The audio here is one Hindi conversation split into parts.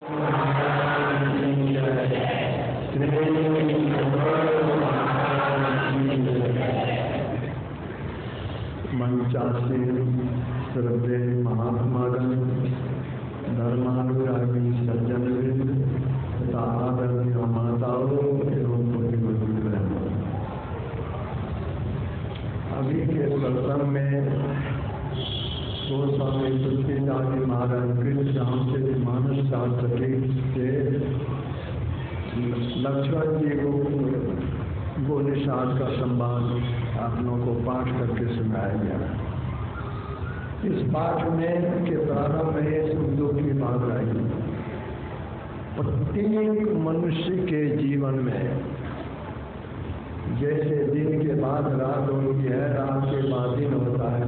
मंचासी श्रद्धे महात्मागण धर्मानुरागी सज्जनवृंद तथा आदरणीय माताओं एवं बुजुर्ग, अभी के सत्संग में गोस्वामी तुलसीदास जी महाराज कृष्ण रामचरित मानस शास्त्र से लक्ष्मण जी को गोनिषाद का संवाद आप लोगों को पाठ करके सुनाया गया। इस पाठ में के प्रारंभ में शब्दों की बात आई। प्रत्येक मनुष्य के जीवन में जैसे दिन के बाद रात होती है, रात के बाद दिन होता है,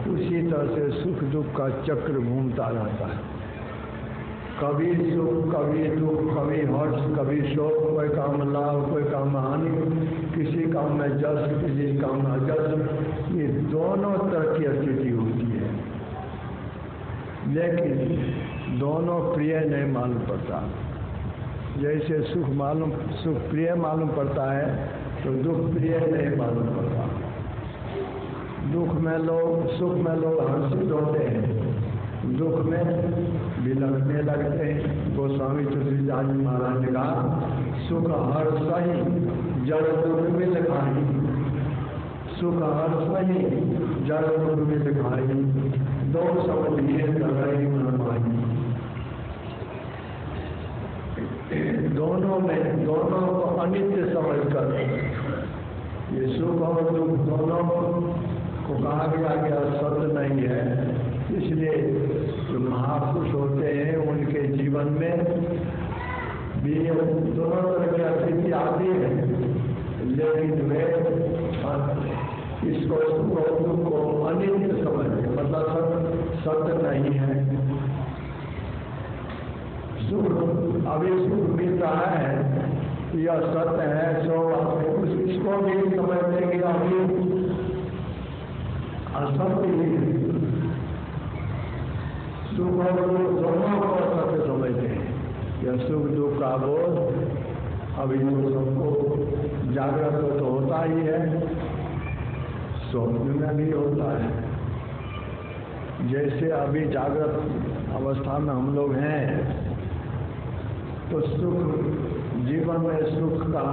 उसी तरह से सुख दुख का चक्र घूमता रहता है। कभी सुख, कभी दुख, कभी हर्ष, कभी शोक, कोई काम लाभ, कोई काम हानि, किसी काम में जस, किसी काम में अजस। ये दोनों तरह की स्थिति होती है, लेकिन दोनों प्रिय नहीं मालूम पड़ता। जैसे सुख प्रिय मालूम पड़ता है तो दुख प्रिय नहीं मालूम पड़ता। सुख में लोग हर्षित होते हैं, दुख में भी लगने लगते हैं। गोस्वामी तुलसीदास जी महाराज ने कहा, सुख हर्ष सही जड़ दुख में लिखाई, सुख हर्ष सही जड़ दुख में लिखाई, दो समझिए लगाई मनमाई। दोनों को अनित्य समझकर ये सुख और दुख दोनों को कहा गया सत्य नहीं है। इसलिए जो महापुरुष होते हैं उनके जीवन में भी दोनों तरह की स्थिति आती है, लेकिन वे इसको सुख और दुख को अनित्य समझते, मतलब सत्य नहीं है। सुख अभी सुख मिल रहा है, यह सत्य है, सो इसको भी समझते कि अभी असत्य ही सुख और दुख दोनों को सत्य समझते हैं। यह सुख दुख का बोध अभी तो सबको जागृत तो होता ही है, स्वप्न में भी होता है। जैसे अभी जागृत अवस्था में हम लोग हैं तो जीवन में सुख का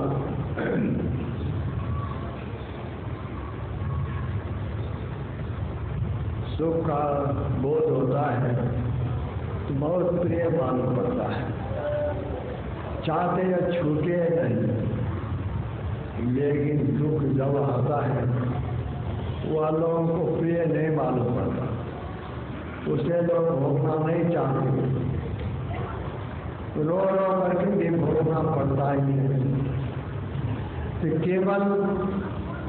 बोध होता है तो बहुत प्रिय मालूम पड़ता है। चाहते या छूटे नहीं, लेकिन दुख जब आता है वह लोगों को प्रिय नहीं मालूम पड़ता, उसे लोग भोगना नहीं चाहते, रो करके भी भोगना पड़ता ही है। तो केवल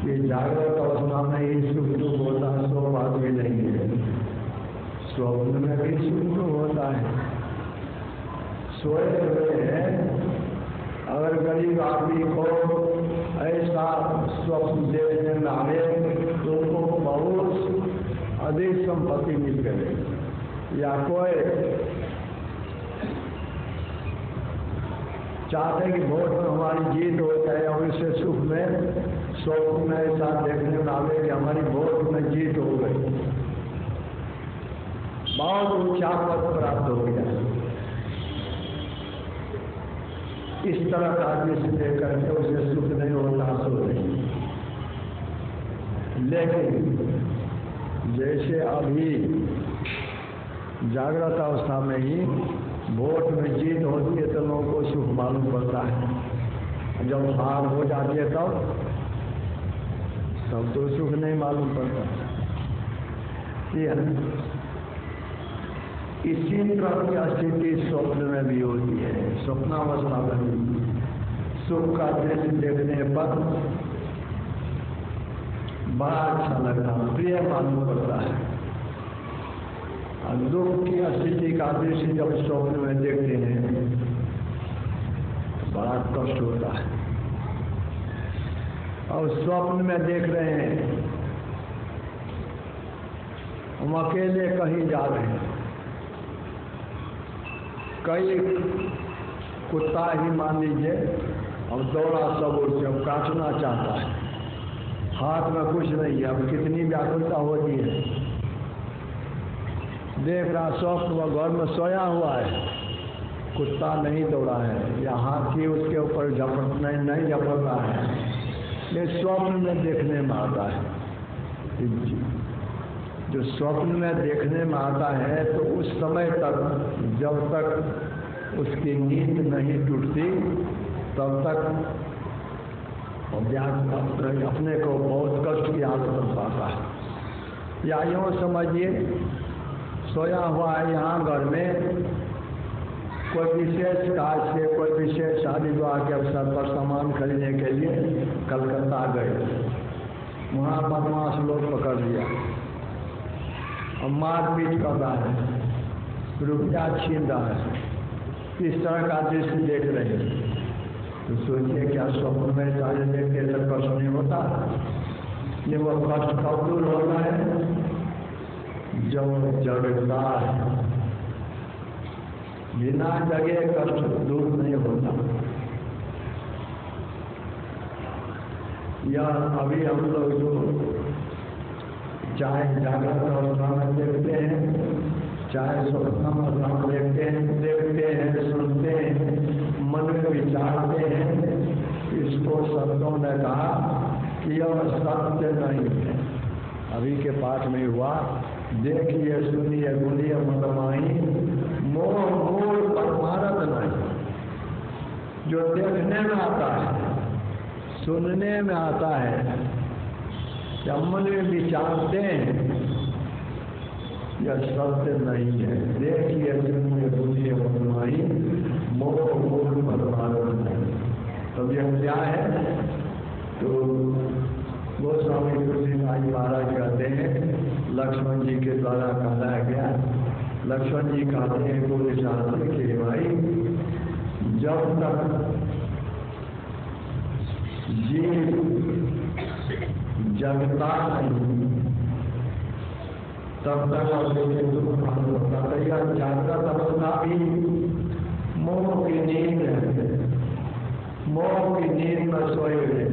ये जागृत अवस्था में ही सुख दुख होता है, सो बात भी नहीं है। स्वप्न में भी सुख दुख होता है। सोए हुए हैं, अगर गरीब आदमी को ऐसा स्वप्न देखने में आवे तो उनको बहुत अधिक संपत्ति मिल गई, या कोई चाहते कि वोट में हमारी जीत हो जाए और इससे सुख में स्वप्न में ऐसा देखने में आवे कि हमारी वोट में जीत हो गई, बहुत ऊंचा पद प्राप्त हो गया। इस तरह का दृश्य देख करके उसे सुख नहीं होता, सो नहीं। लेकिन जैसे अभी जागृत अवस्था में ही वोट में जीत होती है तो लोगों को सुख मालूम पड़ता है, जब हार हो जाती है तब तो सुख नहीं मालूम पड़ता। इसी तरह की स्थिति स्वप्न में भी होती है। स्वप्नावस्था में सुख का दृश्य देखने पर बड़ा अच्छा लगता है, प्रिय मालूम पड़ता है। और दुख की स्थिति का दृश्य जब स्वप्न में देखते हैं तो बड़ा कष्ट होता है। और स्वप्न में देख रहे हैं हम अकेले कहीं जा रहे हैं, कई कुत्ता ही मान लीजिए, अब दौड़ा सब उससे, अब काटना चाहता है, हाथ में कुछ नहीं है, अब कितनी व्याकुलता होती है। देख रहा स्वप्न घर में सोया हुआ है, कुत्ता नहीं दौड़ा है या हाथी उसके ऊपर नहीं झपट रहा है, ये स्वप्न में देखने में आता है। जो स्वप्न में देखने में आता है तो उस समय तक, जब तक उसकी नींद नहीं टूटती तब तक अपने को बहुत कष्ट की हालत में पाता है। या यूँ समझिए सोया हुआ है यहाँ घर में, कोई विशेष काज से, कोई विशेष शादी विवाह के अवसर पर सामान खरीदने के लिए कलकत्ता गए, वहाँ बदमाश लोग पकड़ लिया और मारपीट कर रहा है, रुपया छीन रहा है, इस तरह का दृश्य देख रहे हैं। तो सोचिए क्या स्वप्न में सारे देखते तो कष्ट नहीं होता? ये वो कष्ट कब दूर होता है? जब जगता है, बिना जगे कष्ट दूर नहीं होता। या अभी हम लोग जो चाहे जागृत अवस्था में देखते हैं, चाहे स्वप्न अवस्था में देखते हैं, सुनते हैं, मन में विचारते हैं, इसको शब्दों ने कहा कि यह सत्य नहीं है। अभी के पाठ में हुआ, देखिए सुनिए गुनिए मतमाही, मोह मूल परमारथ नहीं। जो देखने में आता है, सुनने में आता है, या मन में विचारते हैं, यह सत्य नहीं है। देखिए सुनिए गुनिए मतमाही, मोह मूल परमारथ नहीं। तब यह क्या है? तो गोस्वामी तुलसीदास महाराज कहते हैं, लक्ष्मण जी के द्वारा कहा गया, लक्ष्मण जी कहते हैं पूरे शास्त्र के भाई, जब तक जीव जगता नहीं तब तक जागृत अवस्था भी मोह की नींद है, मोह की नींद में सोए हुए।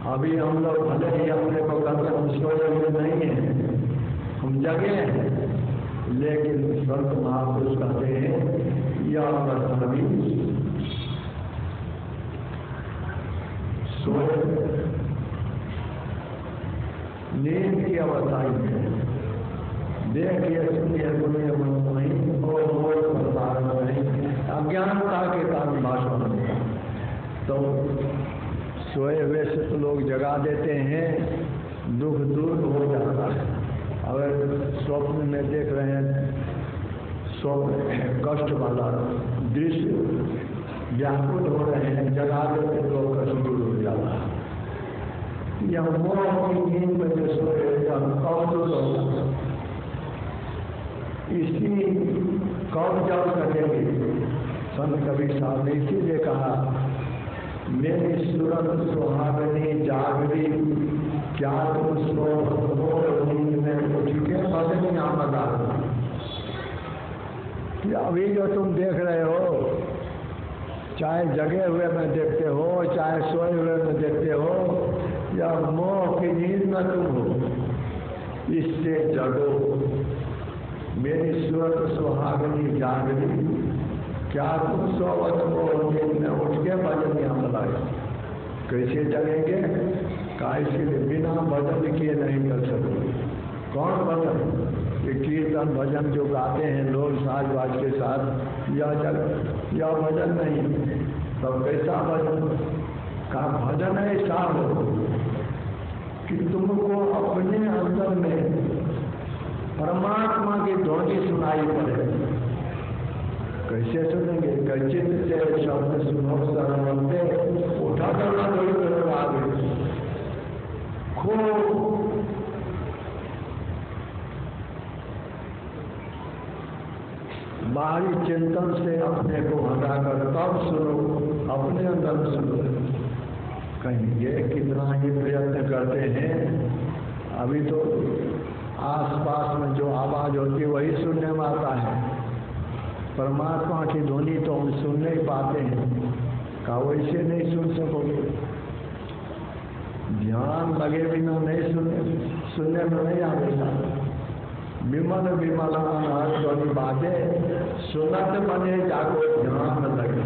अभी हम लोग भले ही अपने को कहते हम सोए हुए नहीं हैं, हम जगे हैं, लेकिन संत महापुरुष कहते हैं यह अवस्था भी सोए, नींद की अवस्था ही है। देखिए सुनिए गुनिए मनमाही, और प्रसारण नहीं, अज्ञानता के कारण भाषण होता। तो सोए हुए से तो लोग जगा देते हैं, दुख दूर हो जाता है। अगर स्वप्न में देख रहे हैं, स्वप्न कष्ट वाला दृश्य, व्याकुल हो रहे हैं, जगा देते लोग कष्ट दूर हो जाता है। यह मोह की नींद में जो सोए कब दूर होगा? इसी कब जब सकेंगे? संत कबीर साहब ने इसीलिए कहा, मेरी सूरत सुहागनी जागरी, क्या तुम सो नींद में उठ के बदनी आमदा। कि अभी जो तुम देख रहे हो, चाहे जगे हुए में देखते हो, चाहे सोए हुए में देखते हो, या मोह की नींद में तुम हो, इससे जगो। मेरी सूरत सुहागनी जागरी, क्या तुम सोवत को नींद में उठ के भजन यहाँ बुलाए? कैसे जगेंगे? कैसे? बिना भजन किए नहीं कर सकते। कौन भजन? ये कीर्तन भजन जो गाते हैं लोग साज बाज के साथ, यह भजन नहीं। तब कैसा भजन? का भजन ऐसा हो कि तुमको अपने अंदर में परमात्मा की ध्वनि सुनाई पड़े। कैसे सुनेंगे? कचित से शब्द सुनो सरवंते, उठा करना थोड़ी करो आगे, खूब बाहरी चिंतन से अपने को हटाकर तब सुनो, अपने अंदर सुनो। कहेंगे कितना ही प्रयत्न करते हैं, अभी तो आसपास में जो आवाज होती है वही सुनने में आता है, परमात्मा की ध्वनि तो हम सुन नहीं पाते हैं। कहा वैसे नहीं सुन सकोगे, ध्यान लगे बिना नहीं सुनने में नहीं आवेगा। विमल विमल अनहद ध्वनि बाजे, सुनत बने जाको ध्यान लगे।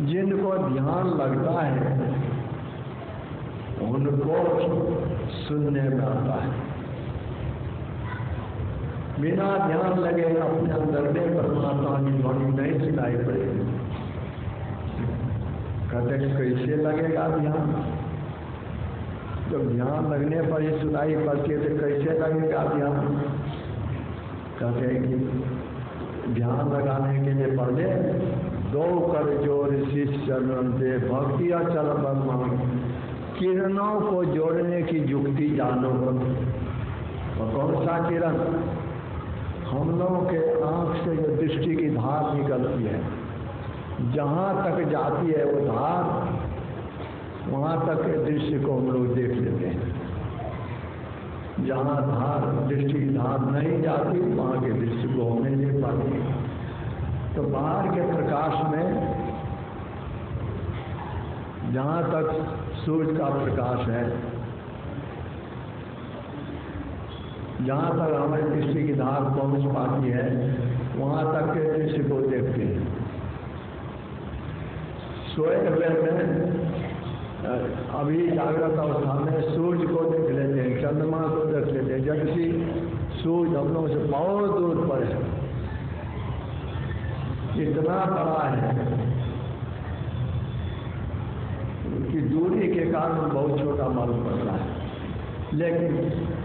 जिनको ध्यान लगता है उनको सुनने में आता है। बिना ध्यान लगे अपने अंदर में परमात्मा की ध्वनि नहीं सुनाई पड़ेगी। कहते कैसे लगेगा ध्यान? जब ध्यान लगने पर ही सुनाई पड़ती है तो कैसे लगेगा ध्यान? कहते हैं कि ध्यान लगाने के लिए पहले दो कर जोर शीश चरण दे, भक्ति अचल बलमान, किरणों को जोड़ने की युक्ति जानो। और कौन सा किरण? हम लोगों के आंख से जो दृष्टि की धार निकलती है, जहाँ तक जाती है वो धार, वहाँ तक के दृश्य को हम लोग देख लेते हैं। जहाँ धार दृष्टि की धार नहीं जाती वहाँ के दृश्य को हम नहीं देख पाते। तो बाहर के प्रकाश में जहाँ तक सूर्य का प्रकाश है, जहाँ तक हमारी दृष्टि की धार पहुँच पाती है, वहाँ तक के दृश्य को देखते हैं। सोए हुए में अभी जागृत अवस्था में सूर्य को देख लेते हैं, चंद्रमा को देख लेते हैं, जबकि सूर्य हम लोगों से बहुत दूर पर है, इतना बड़ा है कि दूरी के कारण बहुत छोटा मालूम पड़ता है। लेकिन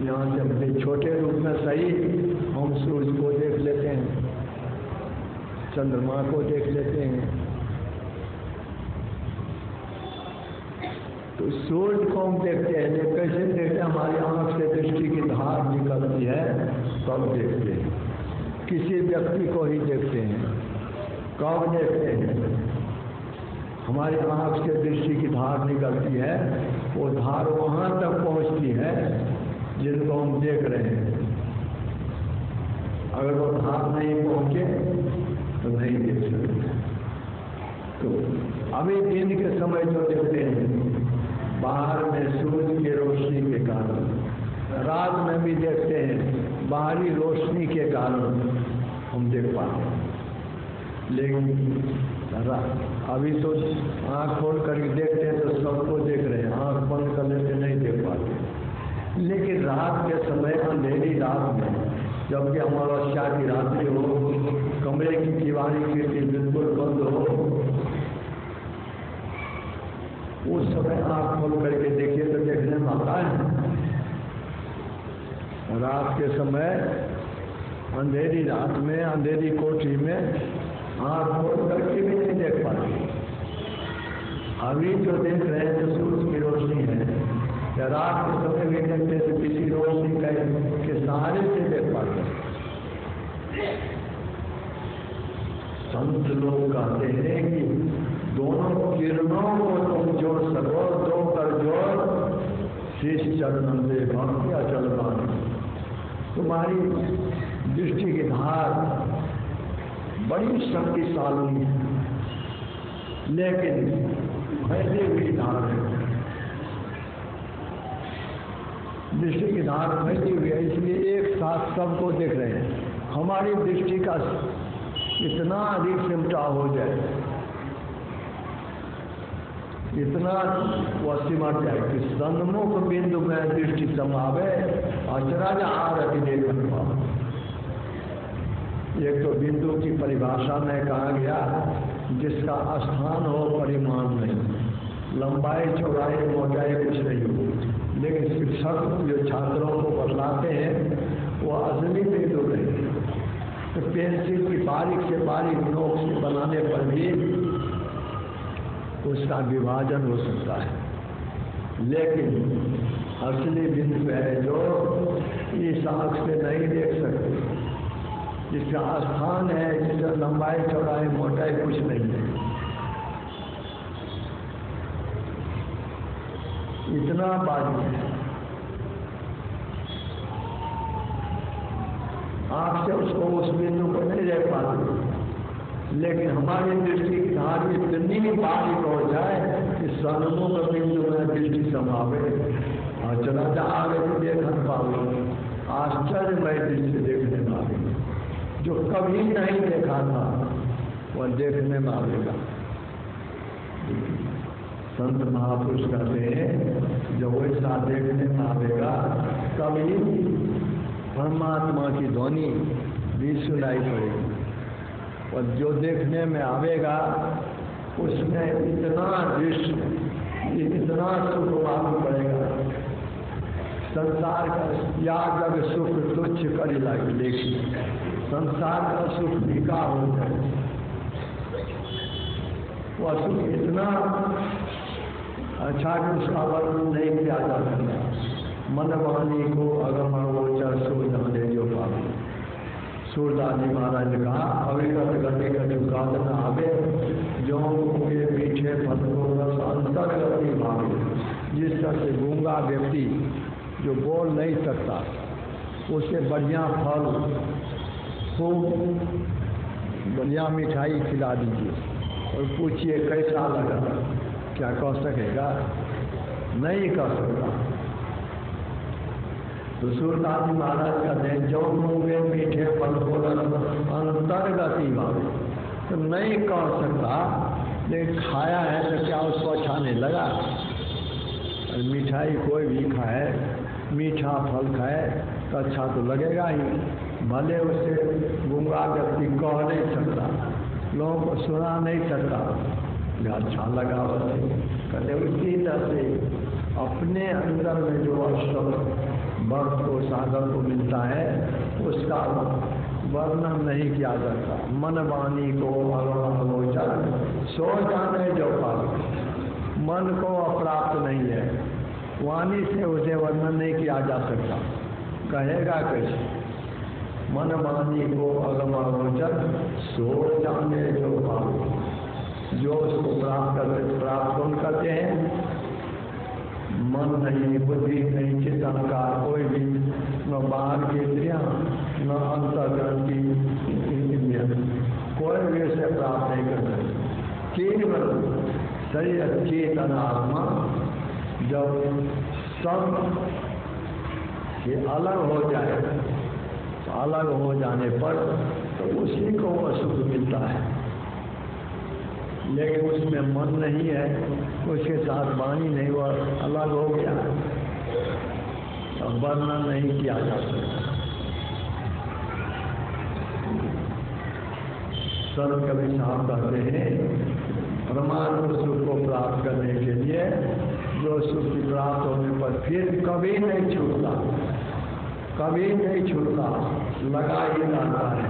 यहाँ से अपने छोटे रूप में सही हम सूर्य को देख लेते हैं, चंद्रमा को देख लेते हैं। तो सूर्य को हम देखते हैं, कैसे देखते हैं? हमारी आंख से दृष्टि की धार निकलती है तब देखते हैं। किसी व्यक्ति को ही देखते हैं, कब देखते हैं? हमारी आंख से दृष्टि की धार निकलती है, वो धार वहाँ तक पहुँचती है जिनको हम देख रहे हैं। अगर वो धार नहीं पहुँचे तो नहीं देख सकते। तो अभी दिन के समय जो देखते हैं बाहर में सूरज की रोशनी के कारण, रात में भी देखते हैं बाहरी रोशनी के कारण हम देख पाते हैं। लेकिन अभी तो आँख खोल करके देखते हैं तो सबको देख रहे हैं, आँख बंद कर लेते नहीं देख पाते। लेकिन रात के समय, अंधेरी रात में, जबकि अमावस्या की रात्रि हो, कमरे की दीवारी खिड़की बिल्कुल बंद हो, उस समय आँख खोल करके देखिए तो देखने में आता है। रात के समय अंधेरी रात में, अंधेरी कोठरी में आँख खोल करके भी नहीं देख पाते। अभी जो देख रहे हैं तो सूरज की रोशनी है, या रात के समय भी देखते तो किसी रोशनी के सहारे से देख पाते। संत लोग कहते हैं कि दोनों किरणों को तुम जोड़ सको, दो कर जोड़ शीश चरण दे, भक्ति अचल बानी। तुम्हारी दृष्टि की धार बड़ी शक्तिशाली है, लेकिन फैली हुई धार है। दृष्टि की धार फैली हुई है, इसलिए एक साथ सबको देख रहे हैं। हमारी दृष्टि का इतना अधिक सिमटा हो जाए, इतना वह सिमट जाए कि सन्मुख बिंदु में दृष्टि समावे, अचरज आरती देखन पावे। एक तो बिंदु की परिभाषा में कहा गया जिसका स्थान हो, परिमाण नहीं, लंबाई चौड़ाई मोटाई कुछ नहीं हो। लेकिन शिक्षक जो छात्रों को बतलाते हैं वो असली बिंदु नहीं। तो पेंसिल की बारीक से बारीक नोक से बनाने पर भी उसका विभाजन हो सकता है, लेकिन असली बिंदु है जो इस आँख से नहीं देख सकते, जिसका स्थान है, जिसका लंबाई चौड़ाई मोटाई कुछ नहीं है। इतना बारीक है, आँख से उसको उस बिंदु को नहीं देख पाते। लेकिन हमारी दृष्टि धार इतनी बारीक हो जाए कि सन्मुख बिंदु में दृष्टि समावे और चला जा आगे देख पाओ। आश्चर्यमय दृश्य देखने में आवेगा, जो कभी नहीं देखा था वह देखने में आवेगा। संत महापुरुष कहते हैं जब वैसा देखने में आवेगा कभी परमात्मा की ध्वनि भी सुनाई पड़ेगी। और जो देखने में आवेगा उसमें इतना दृश्य, इतना सुख मालूम पड़ेगा, संसार का या जब सुख तुच्छ करी लगे, लेकिन संसार का सुख फीका हो जाए। वह सुख इतना अच्छा कि उसका वर्णन नहीं किया जा सकता। मन वाणी को अगम गोचर सो जाने जो पावे। सूरदास जी महाराज ने कहा अविगत गति का चुकाद न आवे, जो के मीठे फल को रस अंतर्गति भावे। जिस तरह से गूंगा व्यक्ति जो बोल नहीं सकता उसे बढ़िया फल खूब बढ़िया मिठाई खिला दीजिए और पूछिए कैसा लगा, क्या कह सकेगा? नहीं कह सकता। तो सूरदास जी महाराज कहते हैं जो गूंगे मीठे फल को अंतर्गति भावे, तो नहीं कह सकता, लेकिन खाया है तो क्या उसको अच्छा नहीं लगा? मिठाई कोई भी खाए, मीठा फल खाए तो अच्छा तो लगेगा ही, भले उसे गूंगा व्यक्ति कह नहीं सकता, लोगों को सुना नहीं सकता, अच्छा लगा उसे। कहते उसी तरह से अपने अंदर में जो अवसर भक्त को साधक को मिलता है उसका वर्णन नहीं किया जाता। मन वाणी को अगोचर सो जाने जो पावे। मन को अप्राप्त नहीं है, वाणी से उसे वर्णन नहीं किया जा सकता, कहेगा कैसे? मन वाणी को अगम अगोचर सो जाने जो पावे। जो उसको प्राप्त कौन करते हैं? मन नहीं, बुद्धि नहीं, चित्त अहंकार कोई भी, न बाहर की इंद्रियां न अंतर्गत की इंद्रियां, कोई भी उसे प्राप्त नहीं कर सकते। केवल शरीर चेतन आत्मा जब सब ये अलग हो जाए, तो अलग हो जाने पर तो उसी को वह सुख मिलता है। लेकिन उसमें मन नहीं है, उसके साथ वाणी नहीं, वह अलग हो गया, अब वर्णन नहीं किया जा सकता। सर्व कवि साहब कहते हैं परमात्मा सुख को प्राप्त करने के लिए जो सुख प्राप्त होने पर फिर कभी नहीं छूटता, कभी नहीं छूटता, लगा ही रहता है।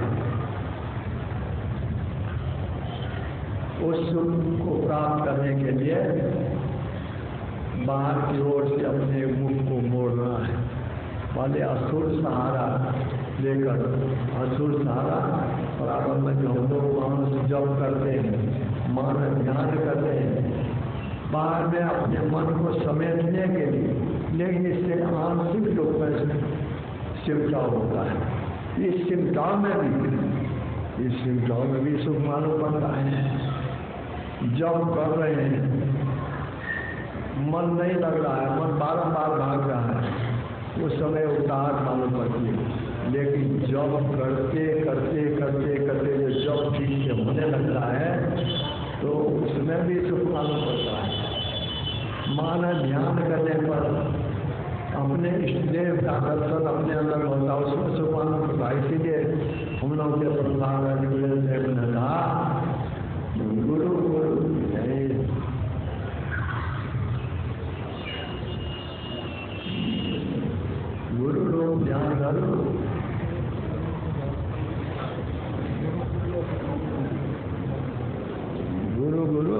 उस सुख को प्राप्त करने के लिए बाहर की ओर से अपने मुख को मोड़ना है। पहले असुर सहारा लेकर, असुर सहारा बराबर में जो हम लोग मानस जप करते हैं, मानस ध्यान करते हैं, बाहर में अपने मन को समेटने के लिए, लेकिन इससे आंशिक रूप में सिमटाव होता है। इस सिमटाव में भी सुख मालूम पड़ता है। जब कर रहे हैं मन नहीं लग रहा है, मन बारंबार भाग रहा है, उस समय उतार मालूम पड़ती है। लेकिन जब करते करते करते करते जब ठीक से होने लग रहा है तो उसमें भी सुख मालूम पड़ता है। मानव ध्यान करने पर अपने इष्ट देव का दर्शन अपने अंदर होता है, उसमें सुख मालूम पड़ता है। इसीलिए हम लोग के प्रधान ने कहा गुरु गुरु गुरु लोग ध्यान करो, गुरु गुरु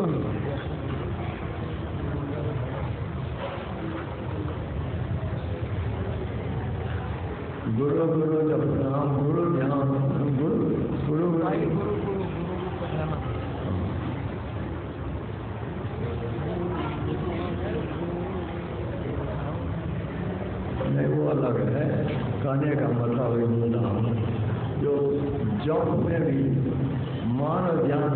गुरु गुरु जब नाम गुरु ध्यान गुरु गुरु नहीं, वो अलग है। कहने का मतलब जो जप में भी मान ध्यान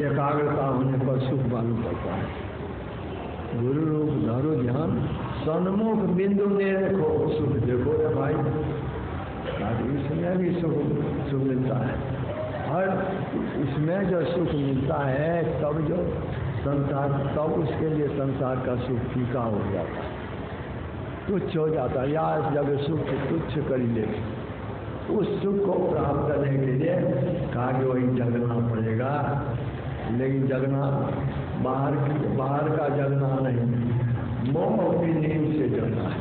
एकाग्रता होने पर सुख मालूम पड़ता है। गुरु रूप धरो ध्यान, सन्मुख बिंदु ने रखो सुख देखो रे भाई, इसमें भी सुख मिलता है। और इसमें जो सुख मिलता है तब जो संसार, तब उसके लिए संसार का सुख फीका हो जाता है, तुच्छ हो जाता है। या जब सुख तुच्छ कर ले, उस सुख को प्राप्त करने के लिए कहा कि वही जगना पड़ेगा। लेकिन जगना बाहर का जगना नहीं, मोह की नींद से जगना है।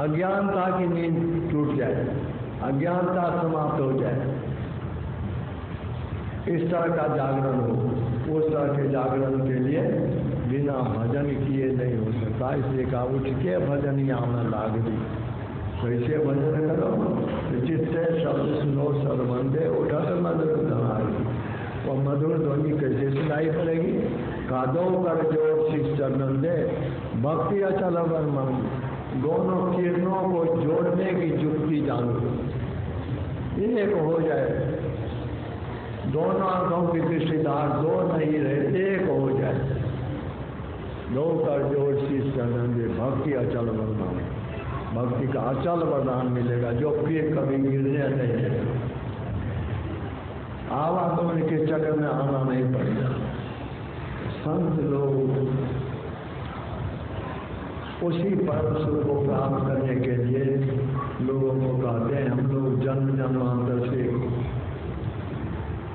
अज्ञानता की नींद टूट जाए, अज्ञानता समाप्त हो जाए, इस तरह का जागरण हो। उस तरह के जागरण के लिए बिना भजन किए नहीं हो सकता। इसलिए कहा उठ के भजन यहाँ लाग दी। कैसे भजन करो? चित्ते शब्द सुनो सर्वंदे उठत मधुर ध्वनि। और मधुर ध्वनि कैसे सुनाई पड़ेगी? कादो कर जोड़ शीश चरण दे, भक्ति अचल मन, दोनों किरणों को जोड़ने की युक्ति जानो। एक हो जाए, दोनों आंखों की दृष्टिदार दो नहीं रहे, एक हो जाए। दो कर जोड़ शीश चरण दे, भक्ति अचल वरदान, भक्ति का अचल वरदान मिलेगा जो फिर कभी गिरने नहीं है। आवागमन के चक्कर में आना नहीं पड़ेगा। संत लोग उसी परम सुख को प्राप्त करने के लिए लोगों को कहते हैं, हम लोग जन्म जन्मांतर से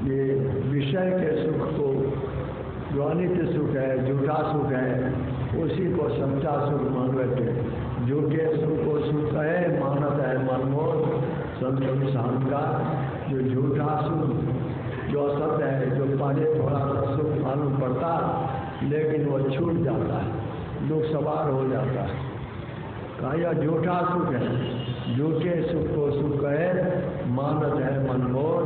ये विषय के सुख को, जो अनित्य सुख है, झूठा सुख है, उसी को सच्चा सुख मान बैठे। झूठे सुख को सुख है मानत है मनमोह संत शांत का। जो झूठा सुख, जो असत्य है, जो पहले थोड़ा सा सुख मालूम पड़ता लेकिन वो छूट जाता है, दुख सवार हो जाता है। कहा यह झूठा सुख है। झूठे सुख को सुख है मानत है मनमोह,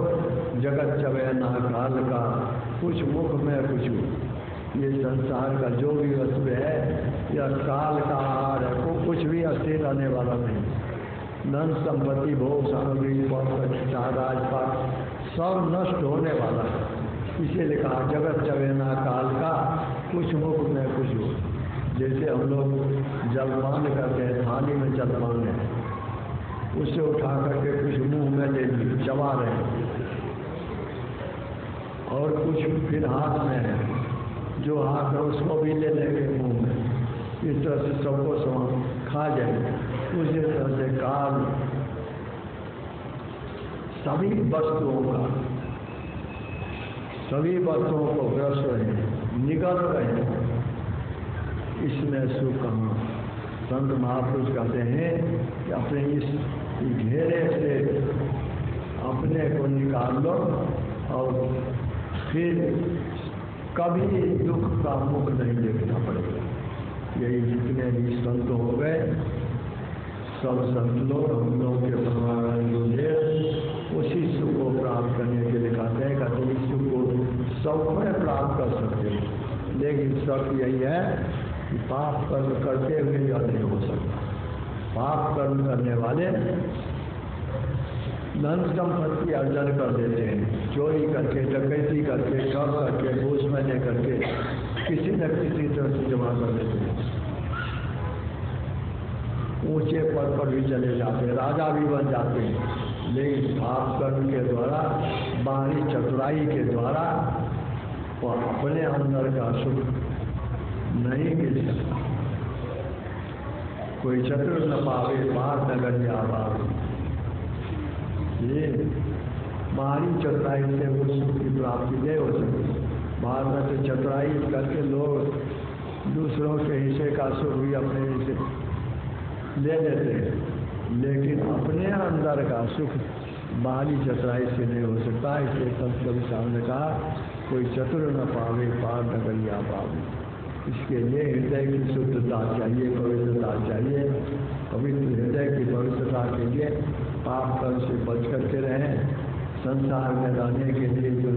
जगत चवे ना काल का, कुछ मुख में कुछ। ये संसार का जो भी वस्तु है यह काल का आहार है, को कुछ भी अस्थिर रहने वाला नहीं। धन संपत्ति भोग सामग्री राजपाट सब नष्ट होने वाला है। इसीलिए कहा जगत चवेना काल का, कुछ मुख में कुछ हो। जैसे हम लोग जलपान करते हैं, थाली में जलपान है, उसे उठा करके कुछ मुंह में ले ली, चबा रहे हैं, और कुछ फिर हाथ में है, जो हाथ है उसको भी ले लेंगे मुंह में। इस तरह से सबको समान खा जाएंगे। उसी तरह से काल सभी वस्तुओं का, सभी वस्तुओं को ग्रस्त रहे, निकल रहे, इसमें सुख कहाँ? संत महापुरुष कहते हैं कि अपने इस घेरे से अपने को निकाल लो और फिर कभी दुख का मुख नहीं देखना पड़ेगा। यही जितने भी संत हो गए, सब संत लोग हम लोग के परिवार जो उसी सुख को प्राप्त करने के लिए कहते हैं। कहते इस सुख को सब में प्राप्त कर सकते हैं, लेकिन शर्त यही है कि पाप कर्म करते हुए यह नहीं हो सकता। पाप कर्म करने वाले धन संपत्ति अर्जन कर देते हैं, चोरी करके, डकैती करके, ठग करके, घूस मैंने करके, किसी न किसी तरह से जमा कर देते हैं। ऊंचे पद पर भी चले जाते हैं, राजा भी बन जाते हैं, लेकिन पाप कर्म के द्वारा, बाहरी चतुराई के द्वारा वो अपने अंदर का सुख नहीं मिल सकता। कोई चतुर न पावे बाहर नगर या बाहर, ये बाहरी चतुराई से वो सुख की प्राप्ति नहीं हो सकती। बाहर में तो चतुराई करके लोग दूसरों के हिस्से का सुख भी अपने हिस्से ले लेते हैं, लेकिन अपने अंदर का सुख बाहरी चतुराई से नहीं हो सकता। इसलिए संत कबीर साहब ने कहा कोई चतुर न पावे पार नगरिया पावे। इसके लिए हृदय की शुद्धता चाहिए, पवित्रता चाहिए। पवित्र हृदय की पवित्रता के लिए पाप कर्म से बच करके रहें। संसार में रहने के लिए जो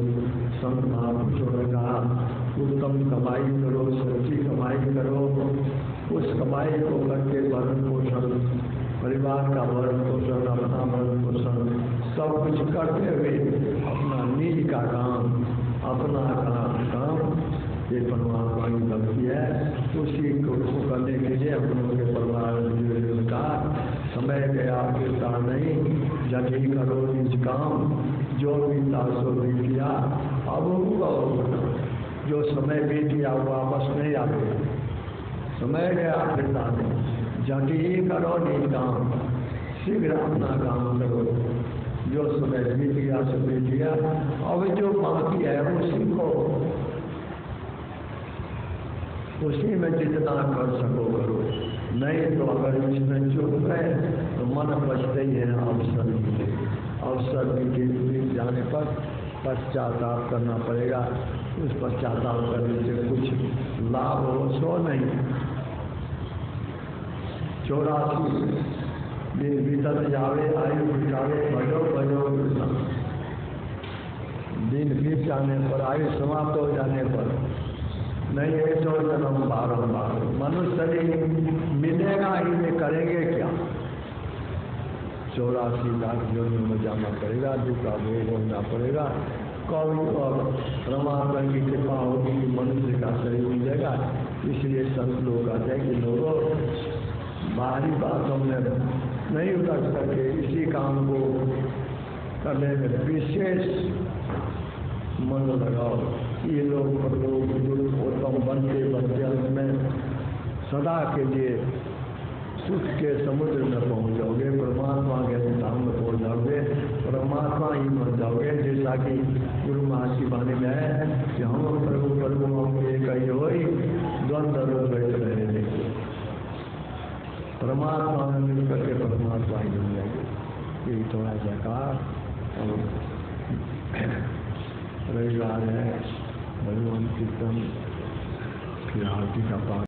संत महापुरुषों ने कहा उत्तम कमाई करो, सच्ची कमाई करो, उस कमाई को करके भरण पोषण, परिवार का भरण पोषण, अपना भरण पोषण सब कुछ करते हुए अपना निज का काम, अपना काम ये परमात्मा की भक्ति है। उसी को करने के लिए अपनों के परिवार का समय गया गिरता नहीं, जल्दी करो निज काम, जो बीता सो बीत गया अब होगा। जो समय बीत गया वो वापस नहीं आते, समय गया गिरता नहीं, जल्दी करो निज काम, शीघ्र अपना काम करो। जो समय बीत गया सो बीत गया, अब जो बाकी है वो सीखो, उसी में जितना कर सको करो। नहीं तो अगर इसमें चुप है तो मन बचते ही है अवसर मिले। अवसर बीत जाने पर पश्चाताप करना पड़ेगा। उस पश्चाताप करने से कुछ लाभ हो सो नहीं। 84 दिन बीतत जावे, आयु बितावे, भजो भजो कृष्ण। दिन बीत जाने पर, आयु समाप्त हो जाने पर नहीं है तो जन्म बारंबार मनुष्य शरीर मिलेगा ही में करेंगे क्या? 84 लाख योनि में जाना पड़ेगा, दुख का भोग होना पड़ेगा। कौन और परमात्मा की कृपा होगी कि मनुष्य का शरीर मिलेगा। इसलिए संत लोग कहते हैं कि लोगों बाहरी बातों में नहीं उतर सके, इसी काम को करने में विशेष मन लगाओ। ये लोग उत्तम बनते बनते अंत में सदा के लिए सुख के समुद्र में पहुंच जाओगे, परमात्मा के धाम में पहुंच जाओगे, परमात्मा ही बन जाओगे। जैसा कि गुरु महाराज की वाणी में है कि हम प्रभु प्रभु हम एक ही हो, द्वंद्व द्वैत रहे। परमात्मा में मिलकर के परमात्मा ही बन जाएंगे। यही थोड़ा सा कहा। रविवार है, भगवान कीर्तन की आरती का पाठ